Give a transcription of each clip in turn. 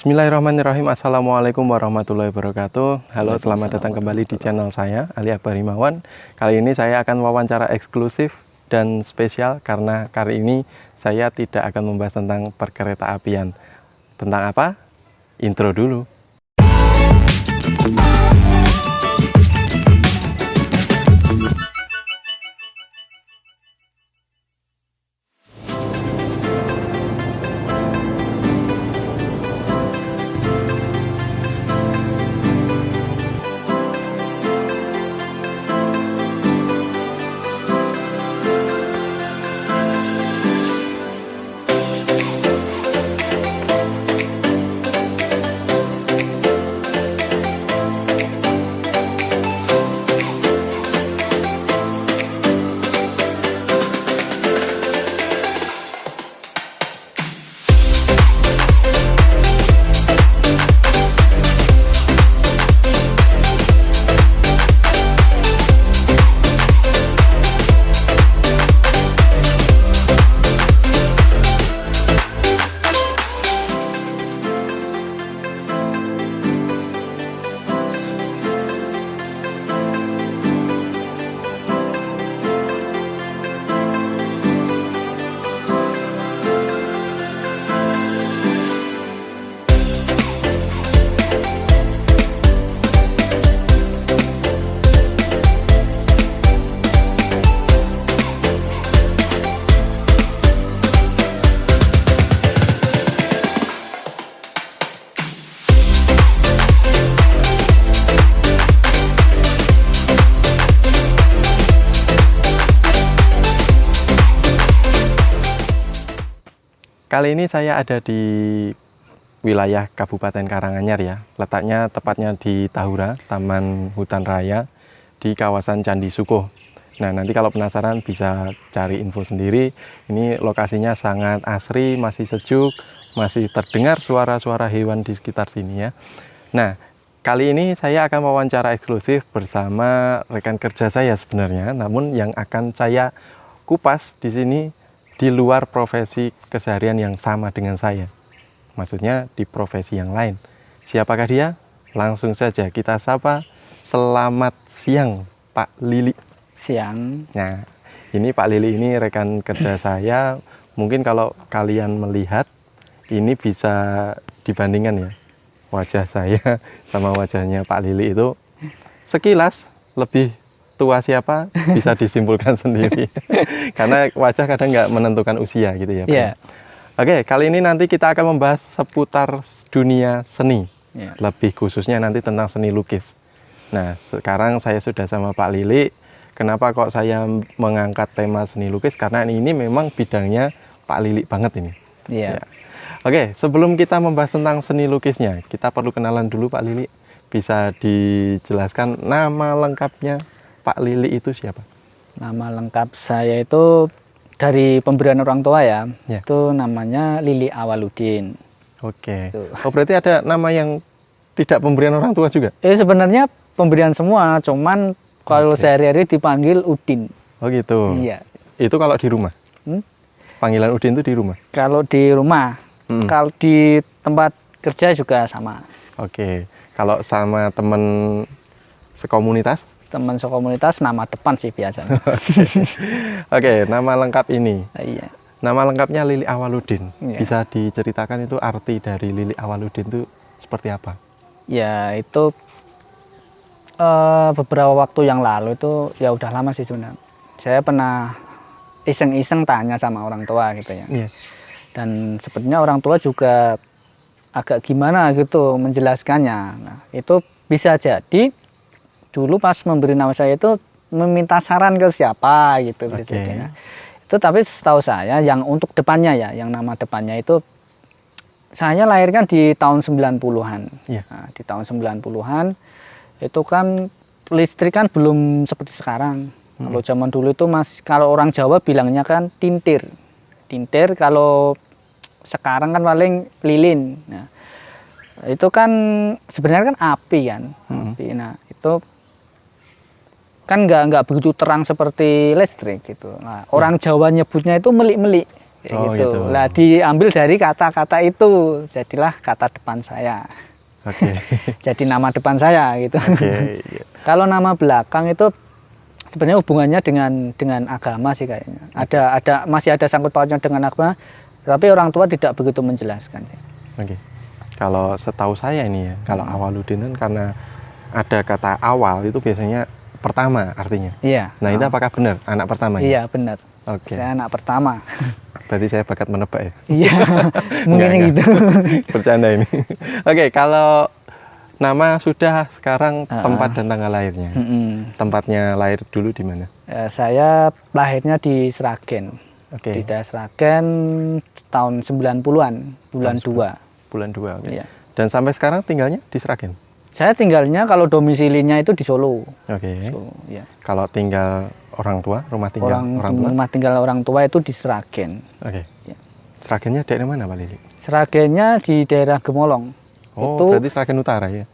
Bismillahirrahmanirrahim. Assalamualaikum warahmatullahi wabarakatuh. Halo, selamat datang kembali di channel saya, Ali Akbar Himawan. Kali ini saya akan wawancara eksklusif dan spesial karena kali ini saya tidak akan membahas tentang perkereta apian. Tentang apa? Intro dulu. Kali ini saya ada di wilayah Kabupaten Karanganyar ya. Letaknya tepatnya di Tahura, Taman Hutan Raya di kawasan Candi Sukoh. Nah, nanti kalau penasaran bisa cari info sendiri. Ini lokasinya sangat asri, masih sejuk, masih terdengar suara-suara hewan di sekitar sini ya. Nah, kali ini saya akan wawancara eksklusif bersama rekan kerja saya sebenarnya, namun yang akan saya kupas di sini di luar profesi keseharian yang sama dengan saya. Maksudnya di profesi yang lain. Siapakah dia? Langsung saja kita sapa. Selamat siang, Pak Lili. Siang. Nah, ini Pak Lili ini rekan kerja saya. Mungkin kalau kalian melihat, ini bisa dibandingkan ya. Wajah saya sama wajahnya Pak Lili itu sekilas lebih tua siapa bisa disimpulkan sendiri. Karena wajah kadang nggak menentukan usia gitu ya Pak. Yeah. Oke, kali ini nanti kita akan membahas seputar dunia seni. Yeah. Lebih khususnya nanti tentang seni lukis. Nah, sekarang saya sudah sama Pak Lili. Kenapa kok saya mengangkat tema seni lukis? Karena ini memang bidangnya Pak Lili banget ini. Yeah. Ya. Oke, sebelum kita membahas tentang seni lukisnya, kita perlu kenalan dulu Pak Lili. Bisa dijelaskan nama lengkapnya Pak Lili itu siapa? Nama lengkap saya itu dari pemberian orang tua ya. Ya. Itu namanya Lili Awaludin. Oke. Oh, berarti ada nama yang tidak pemberian orang tua juga? Sebenarnya pemberian semua, cuman kalau sehari-hari dipanggil Udin. Oh gitu. Iya. Itu kalau di rumah? Panggilan Udin itu di rumah? Kalau di rumah. Kalau di tempat kerja juga sama. Oke. Kalau sama teman sekomunitas? Teman sekomunitas nama depan sih biasanya. Oke, nama lengkap ini. Iya. Nama lengkapnya Lili Awaludin. Iya. Bisa diceritakan itu arti dari Lili Awaludin itu seperti apa? Ya itu beberapa waktu yang lalu itu ya udah lama sih sebenarnya. Saya pernah iseng-iseng tanya sama orang tua gitu ya. Iya. Dan sepertinya orang tua juga agak gimana gitu menjelaskannya. Nah, itu bisa jadi dulu pas memberi nama saya itu meminta saran ke siapa gitu. Okay. Itu tapi setahu saya yang untuk depannya ya, yang nama depannya itu saya lahirkan di tahun 90-an. Yeah. Nah, di tahun 90-an itu kan listrik kan belum seperti sekarang. Kalau zaman dulu itu kalau orang Jawa bilangnya kan tintir. Tintir, kalau sekarang kan paling lilin. Nah, itu kan sebenarnya kan api kan. Api. Nah, itu kan nggak begitu terang seperti listrik gitu. Nah, orang Jawa nyebutnya itu melik-melik. Kayak Oh, gitu. gitu. Lah diambil dari kata-kata itu, jadilah kata depan saya. Oke. Jadi nama depan saya gitu. Oke. Iya. Kalau nama belakang itu sebenarnya hubungannya dengan agama sih kayaknya. Masih ada sangkut pautnya dengan agama, tapi orang tua tidak begitu menjelaskan. Oke. Kalau setahu saya ini ya, kalau Awaludin kan karena ada kata awal itu biasanya pertama artinya. Iya. Nah, itu apakah benar anak pertama ya? Iya benar. Oke. Saya anak pertama. Berarti saya bakat menebak ya. Iya. Mungkin Enggak. gitu. Bercanda ini. Oke, kalau nama sudah, sekarang tempat dan tanggal lahirnya. Tempatnya lahir dulu di mana? Saya lahirnya di Sragen. Oke. Di daerah Sragen tahun 90-an, bulan 2. Bulan 2. Oke. Iya. Dan sampai sekarang tinggalnya di Sragen. Saya tinggalnya kalau domisilinya itu di Solo. Oke. Solo, ya. Kalau tinggal orang tua, rumah tinggal orang tua. Rumah tinggal orang tua itu di Sragen. Oke. Ya. Sragennya daerah mana, Pak Lili? Sragennya di daerah Gemolong. Oh, itu berarti Sragen Utara ya?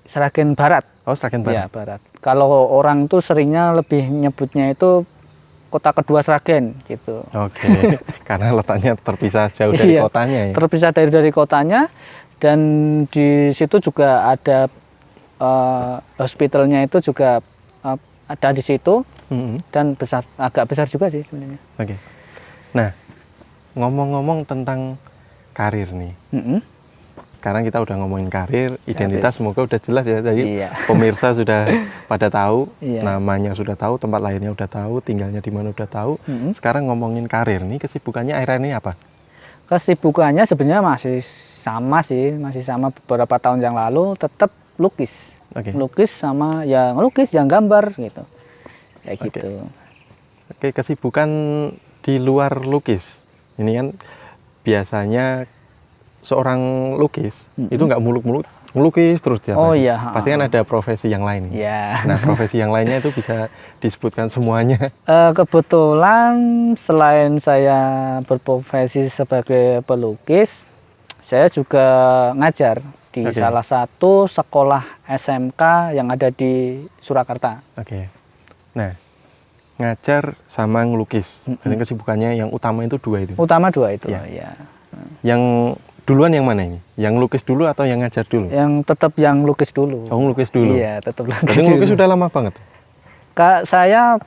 Sragen Barat. Oh, Sragen Ya, Barat. Barat. Kalau orang tuh seringnya lebih nyebutnya itu kota kedua Sragen gitu. Oke. Karena letaknya terpisah jauh dari Iya, kotanya ya. terpisah dari kotanya, dan di situ juga ada hospitalnya itu juga ada di situ, dan agak besar juga sih sebenarnya. Oke. Nah, ngomong-ngomong tentang karir nih. Sekarang kita udah ngomongin karir, identitas, semoga udah jelas ya. Jadi Iya. pemirsa sudah pada tahu, Iya. namanya sudah tahu, tempat lahirnya udah tahu, tinggalnya di mana udah tahu. Sekarang ngomongin karir nih, kesibukannya akhir-akhir ini apa? Kesibukannya sebenarnya masih sama sih, masih sama beberapa tahun yang lalu, tetap lukis. Oke. Lukis sama ya ngelukis, yang gambar gitu. Kayak Oke. gitu. Oke, kesibukan di luar lukis. Ini kan biasanya seorang lukis itu nggak muluk-muluk ngelukis terus tiap Oh hari. iya. Pasti kan ada profesi yang lain. Ya. Nah, profesi yang lainnya itu bisa disebutkan semuanya. Kebetulan selain saya berprofesi sebagai pelukis, saya juga ngajar di Oke. salah satu sekolah SMK yang ada di Surakarta. Oke. Nah, ngajar sama ngelukis. Berarti kesibukannya yang utama itu dua itu. Utama dua itu, Ya. ya. Yang duluan yang mana ini? Yang lukis dulu atau yang ngajar dulu? Yang tetap yang lukis dulu. Oh, ngelukis dulu. Iya, tetap lukis. Berarti ngelukis dulu. sudah lama banget. Kak, saya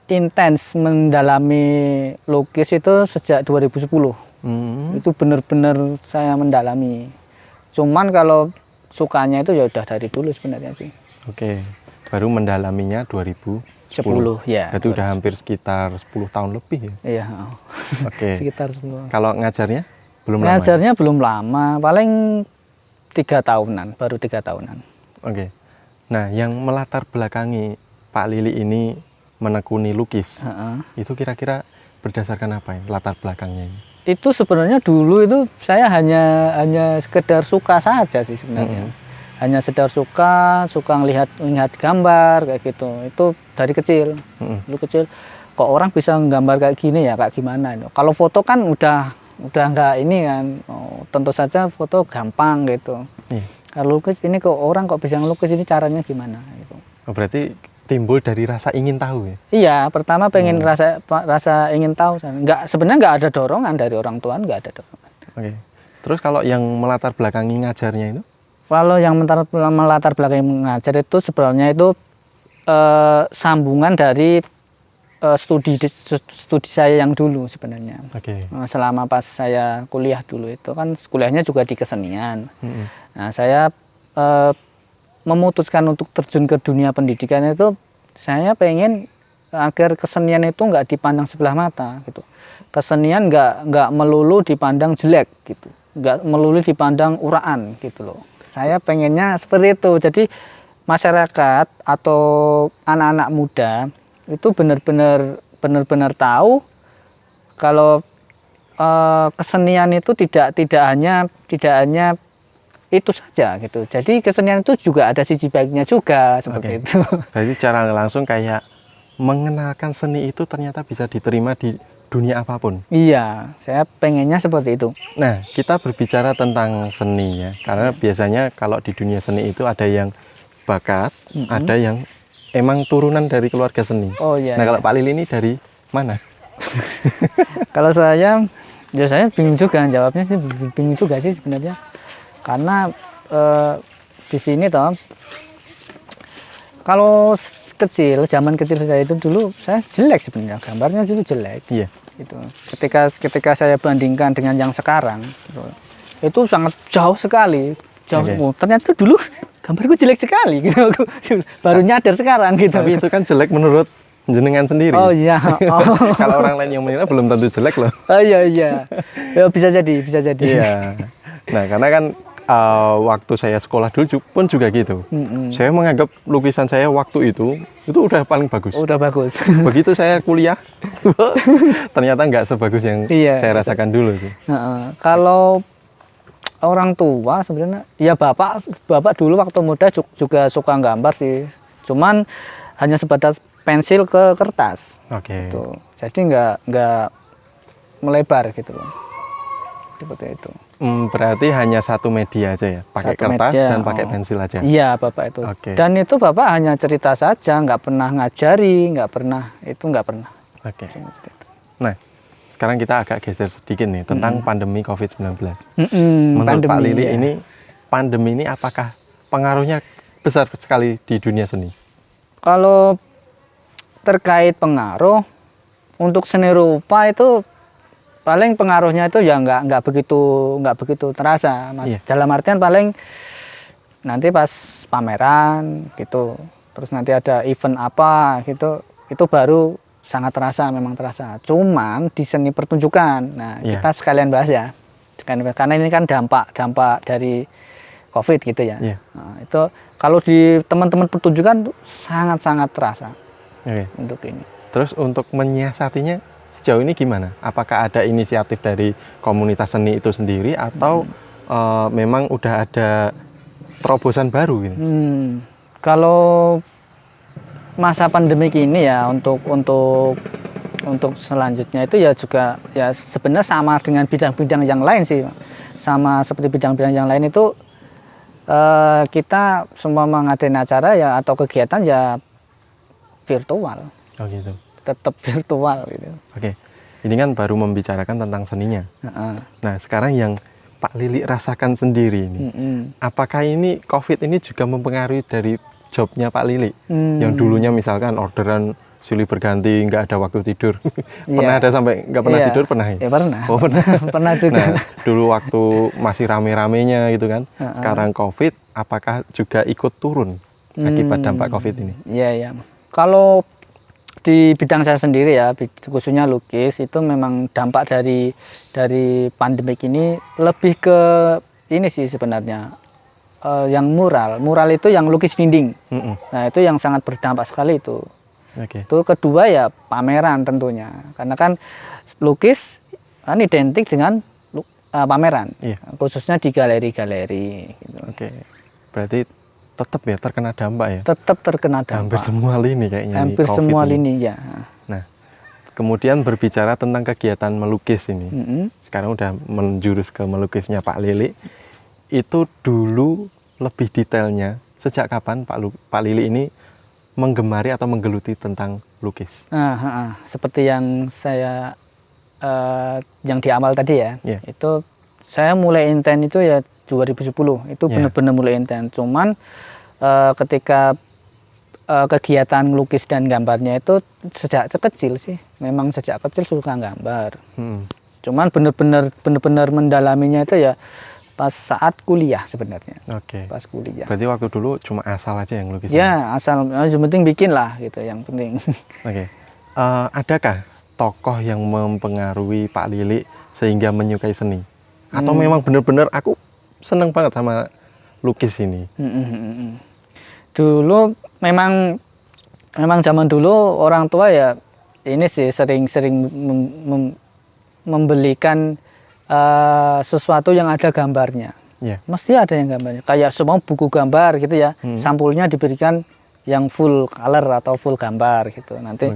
intens mendalami lukis itu sejak 2010. Itu benar-benar saya mendalami. Cuman kalau sukanya itu ya udah dari dulu sebenarnya sih. Oke. Baru mendalaminya 2010. 10 ya. Berarti udah hampir sekitar 10 tahun lebih ya. Iya, Oke. sekitar 10. Kalau ngajarnya belum lama. Ngajarnya belum lama, paling 3 tahunan, baru 3 tahunan. Oke. Nah, yang melatar belakangi Pak Lili ini menekuni lukis, itu kira-kira berdasarkan apa ya latar belakangnya ini? Itu sebenarnya dulu itu saya hanya sekedar suka saja sih sebenarnya. Hanya sekedar suka ngelihat gambar kayak gitu. Itu dari kecil. Dulu kecil kok orang bisa nggambar kayak gini ya, kayak gimana. Kalau foto kan udah nggak ini kan. Oh, tentu saja foto gampang gitu. Kalau lukis ini kok orang kok bisa ngelukis, ini caranya gimana gitu. Oh, berarti timbul dari rasa ingin tahu ya? Iya, pertama pengen rasa ingin tahu. Sebenarnya nggak ada dorongan dari orang tua, nggak ada dorongan. Oke. Terus kalau yang melatar belakangi ngajarnya itu? Kalau yang melatar belakangi mengajar itu sebenarnya itu sambungan dari studi saya yang dulu sebenarnya. Oke. Selama pas saya kuliah dulu itu kan kuliahnya juga di kesenian. Nah, saya memutuskan untuk terjun ke dunia pendidikan itu, saya pengen agar kesenian itu nggak dipandang sebelah mata gitu. Kesenian nggak melulu dipandang jelek gitu, nggak melulu dipandang uraan gitu loh. Saya pengennya seperti itu. Jadi masyarakat atau anak-anak muda itu benar-benar tahu kalau kesenian itu tidak hanya itu saja gitu. Jadi kesenian itu juga ada sisi baiknya juga seperti itu. Berarti secara langsung kayak mengenalkan seni itu ternyata bisa diterima di dunia apapun. Iya, saya pengennya seperti itu. Nah, kita berbicara tentang seni ya, karena biasanya kalau di dunia seni itu ada yang bakat, ada yang emang turunan dari keluarga seni. Oh iya. Nah, kalau Pak Lili ini dari mana? Kalau saya, ya saya bingung juga jawabnya sih, bingung juga sih sebenarnya. Karena di sini toh, kalau kecil, zaman kecil saya itu dulu saya jelek sebenarnya, gambarnya dulu jelek. Iya. Gitu. Ketika saya bandingkan dengan yang sekarang, gitu, itu sangat jauh sekali. Jauh. Oke. Oh, ternyata dulu gambarku jelek sekali gitu. Aku baru nyadar sekarang gitu. Tapi itu kan jelek menurut jenengan sendiri. Oh iya. Oh. Kalau orang lain yang menilai belum tentu jelek loh. Oh iya iya. Ya, bisa jadi, bisa jadi. Iya. Nah, karena kan waktu saya sekolah dulu pun juga gitu. Saya menganggap lukisan saya waktu itu udah paling bagus. Udah bagus. Begitu saya kuliah, ternyata nggak sebagus yang Iya, saya rasakan dulu tuh. Kalau orang tua sebenarnya, ya bapak dulu waktu muda juga suka gambar sih. Cuman hanya sebatas pensil ke kertas. Oke. Gitu. Jadi nggak melebar gitu loh. Seperti itu. Berarti hanya satu media aja ya, pakai Satu kertas media, dan pakai pensil aja. Iya bapak itu. Oke. Dan itu bapak hanya cerita saja, nggak pernah ngajari, nggak pernah. Oke. Nah, sekarang kita agak geser sedikit nih tentang pandemi COVID-19. Menurut Pak Lili ya. ini, pandemi ini apakah pengaruhnya besar sekali di dunia seni? Kalau terkait pengaruh untuk seni rupa itu paling pengaruhnya itu ya nggak begitu terasa, Mas. Iya. Dalam artian paling nanti pas pameran gitu, terus nanti ada event apa gitu, itu baru sangat terasa, memang terasa. Cuman di seni pertunjukan, nah Iya. kita sekalian bahas ya, karena ini kan dampak dari COVID gitu ya. Iya. Nah, itu kalau di teman-teman pertunjukan sangat terasa Oke. untuk ini. Terus untuk menyiasatinya sejauh ini gimana? Apakah ada inisiatif dari komunitas seni itu sendiri atau memang udah ada terobosan baru gitu? Kalau masa pandemi ini ya untuk selanjutnya itu ya juga ya sebenarnya sama dengan bidang-bidang yang lain sih, sama seperti bidang-bidang yang lain itu kita semua mengadain acara ya atau kegiatan ya virtual. Oh gitu. Tetap virtual gitu. Oke, ini kan baru membicarakan tentang seninya. Nah, sekarang yang Pak Lili rasakan sendiri ini, apakah ini COVID ini juga mempengaruhi dari jobnya Pak Lili? Yang dulunya misalkan orderan silih berganti, nggak ada waktu tidur. Pernah ada sampai nggak pernah tidur, pernah ya? Ya pernah. Oh, pernah. Pernah juga. Nah, dulu waktu masih rame-ramenya gitu kan, sekarang COVID, apakah juga ikut turun akibat dampak COVID ini? Iya, iya. Kalau di bidang saya sendiri ya, khususnya lukis, itu memang dampak dari pandemik ini lebih ke ini sih sebenarnya, yang mural itu yang lukis dinding. Nah itu yang sangat berdampak sekali itu. Itu kedua ya pameran tentunya, karena kan lukis kan identik dengan pameran, khususnya di galeri-galeri. Gitu. Berarti tetap ya terkena dampak ya? Tetap terkena dampak. Hampir semua lini kayaknya. Hampir semua lini ya. Nah, kemudian berbicara tentang kegiatan melukis ini, sekarang udah menjurus ke melukisnya Pak Lili. Itu dulu lebih detailnya sejak kapan Pak Lili ini menggemari atau menggeluti tentang lukis? Seperti yang saya yang di awal tadi ya, itu saya mulai inten itu ya 2010, itu benar-benar mulai inten. Cuman ketika kegiatan lukis dan gambarnya itu sejak kecil sih, memang sejak kecil suka gambar. Cuman benar-benar mendalaminya itu ya pas saat kuliah sebenarnya. Pas kuliah. Berarti waktu dulu cuma asal aja yang lukis? Ya asal, yang penting bikin lah gitu, yang penting. Adakah tokoh yang mempengaruhi Pak Lili sehingga menyukai seni? Atau memang benar-benar aku seneng banget sama lukis ini? Dulu memang zaman dulu orang tua ya ini sih sering membelikan sesuatu yang ada gambarnya. Mesti ada yang gambarnya. Kayak semua buku gambar gitu ya, sampulnya diberikan yang full color atau full gambar gitu. Nanti,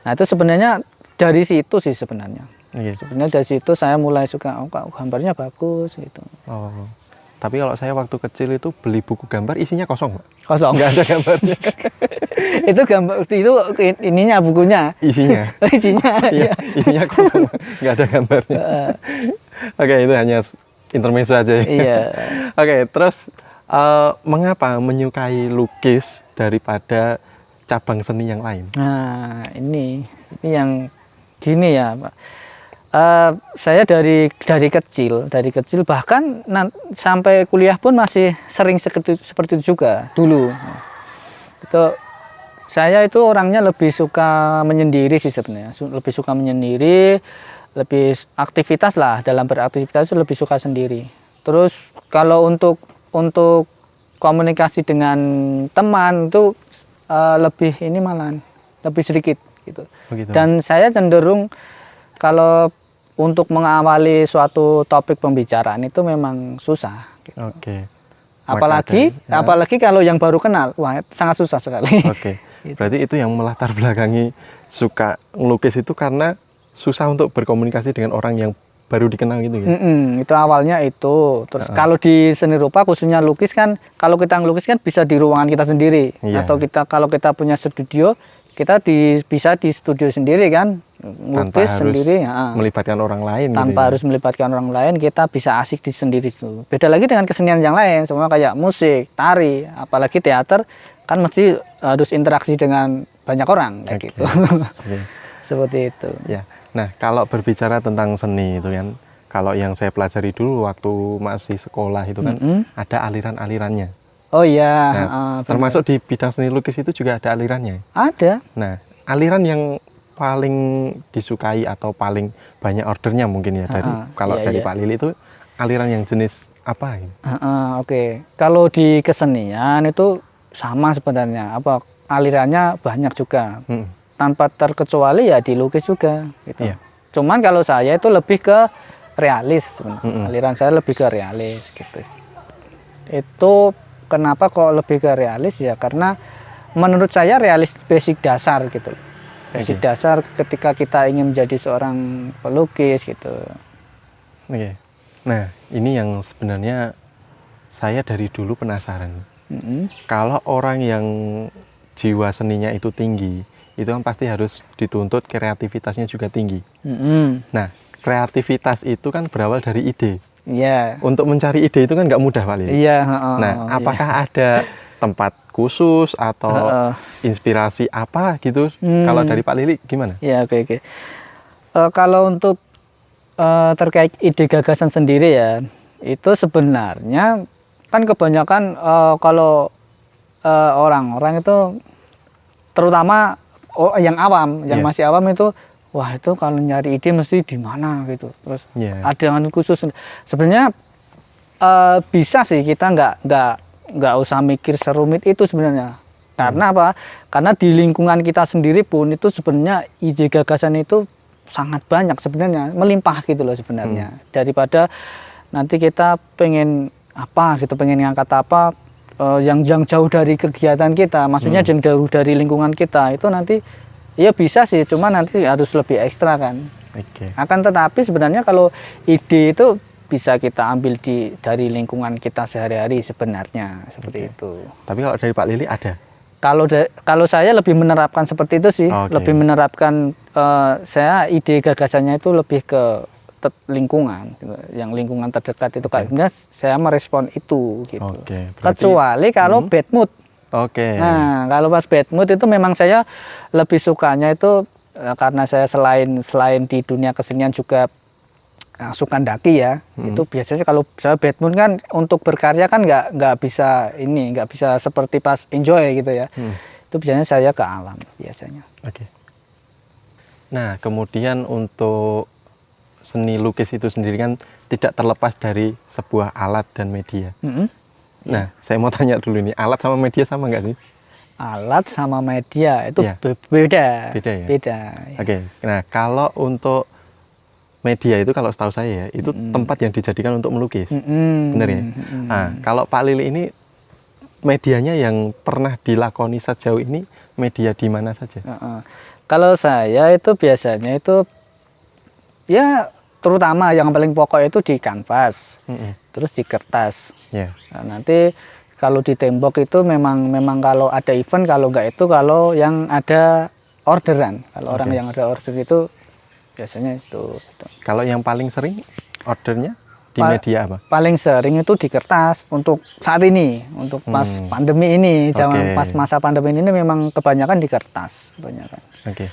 nah itu sebenarnya dari situ sih sebenarnya. Sebenarnya dari situ saya mulai suka, gambarnya bagus gitu. Tapi kalau saya waktu kecil itu beli buku gambar isinya kosong, Pak. Kosong. Nggak ada gambarnya. Itu gambar itu ininya bukunya. Isinya. Isinya. Iya, isinya kosong, nggak ada gambarnya. Oke, itu hanya intermezzo aja ya. Iya. Oke, terus mengapa menyukai lukis daripada cabang seni yang lain? Nah, ini yang gini ya, Pak. Saya dari kecil bahkan sampai kuliah pun masih sering seperti itu juga dulu. Itu saya itu orangnya lebih suka menyendiri sih sebenarnya, lebih suka menyendiri, lebih aktivitas lah, dalam beraktivitas itu lebih suka sendiri. Terus kalau untuk komunikasi dengan teman itu lebih ini malahan lebih sedikit gitu. Begitu. Dan saya cenderung kalau untuk mengawali suatu topik pembicaraan itu memang susah. Gitu. Oke. Apalagi kalau yang baru kenal, wah sangat susah sekali. Oke. Berarti itu yang melatar belakangi suka ngelukis itu karena susah untuk berkomunikasi dengan orang yang baru dikenal gitu ya. Itu awalnya itu. Terus kalau di seni rupa khususnya lukis kan, kalau kita ngelukis kan bisa di ruangan kita sendiri. Iya. Atau kalau kita punya studio, kita bisa di studio sendiri kan, ngelukis sendiri. Melibatkan orang lain. Tanpa gitu harus melibatkan orang lain, kita bisa asik di sendiri itu. Beda lagi dengan kesenian yang lain, semua kayak musik, tari, apalagi teater kan mesti harus interaksi dengan banyak orang kayak gitu. Okay. Seperti itu. Ya. Nah, kalau berbicara tentang seni itu kan, kalau yang saya pelajari dulu waktu masih sekolah itu kan ada aliran-alirannya. Oh iya. Nah, termasuk di bidang seni lukis itu juga ada alirannya. Ada. Nah, aliran yang paling disukai atau paling banyak ordernya mungkin ya dari dari Pak Lili itu aliran yang jenis apa? Oke. Kalau di kesenian itu sama sebenarnya. Alirannya banyak juga. Tanpa terkecuali ya di lukis juga. Gitu. Iya. Cuman kalau saya itu lebih ke realis. Aliran saya lebih ke realis gitu. Itu kenapa kok lebih ke realis ya? Karena menurut saya realis basic dasar gitu. Basic dasar ketika kita ingin menjadi seorang pelukis gitu. Oke. Nah, ini yang sebenarnya saya dari dulu penasaran. Kalau orang yang jiwa seninya itu tinggi, itu kan pasti harus dituntut kreativitasnya juga tinggi. Nah, kreativitas itu kan berawal dari ide. Iya. Untuk mencari ide itu kan nggak mudah Pak Lili. Iya. Nah, apakah ada tempat khusus atau inspirasi apa gitu? Kalau dari Pak Lili gimana? Iya, oke. Kalau untuk terkait ide gagasan sendiri ya, itu sebenarnya kan kebanyakan kalau orang-orang itu terutama yang awam, yang masih awam itu, wah itu kalau nyari ide mesti di mana gitu. Terus ada yang khusus. Sebenarnya bisa sih kita nggak usah mikir serumit itu sebenarnya. Karena apa? Karena di lingkungan kita sendiri pun itu sebenarnya ide gagasan itu sangat banyak sebenarnya, melimpah gitu loh sebenarnya. Daripada nanti kita pengen apa gitu, pengen ngangkat apa yang jauh dari kegiatan kita, maksudnya yang jauh dari lingkungan kita, itu nanti ya bisa sih, cuma nanti harus lebih ekstra kan. Akan tetapi sebenarnya kalau ide itu bisa kita ambil dari lingkungan kita sehari-hari sebenarnya, seperti itu. Tapi kalau dari Pak Lili ada? Kalau saya lebih menerapkan seperti itu sih, lebih menerapkan saya ide gagasannya itu lebih ke lingkungan, yang lingkungan terdekat itu kayaknya saya merespon itu gitu. Kecuali kalau bad mood. Nah, kalau pas bad mood itu memang saya lebih sukanya itu karena saya selain di dunia kesenian juga suka daki ya. Itu biasanya kalau saya bad mood kan untuk berkarya kan nggak bisa seperti pas enjoy gitu ya. Itu biasanya saya ke alam biasanya. Nah, kemudian untuk seni lukis itu sendiri kan tidak terlepas dari sebuah alat dan media. Nah, saya mau tanya dulu nih, alat sama media sama nggak sih? Alat sama media itu beda. Beda ya? Beda. Nah kalau untuk media itu kalau setahu saya ya, itu tempat yang dijadikan untuk melukis. Bener ya? Nah, kalau Pak Lili ini medianya yang pernah dilakoni sejauh ini, media di mana saja? Kalau saya itu biasanya itu ya terutama yang paling pokok itu di kanvas, terus di kertas. Nah, nanti Kalau di tembok itu memang kalau ada event, kalau nggak itu kalau yang ada orderan. Kalau orang Oke. yang ada order itu biasanya itu. Gitu. Kalau yang paling sering ordernya di Pa- media apa? Paling sering itu di kertas untuk saat ini, untuk pas pandemi ini, Oke. pas masa pandemi ini memang kebanyakan di kertas, kebanyakan. Oke.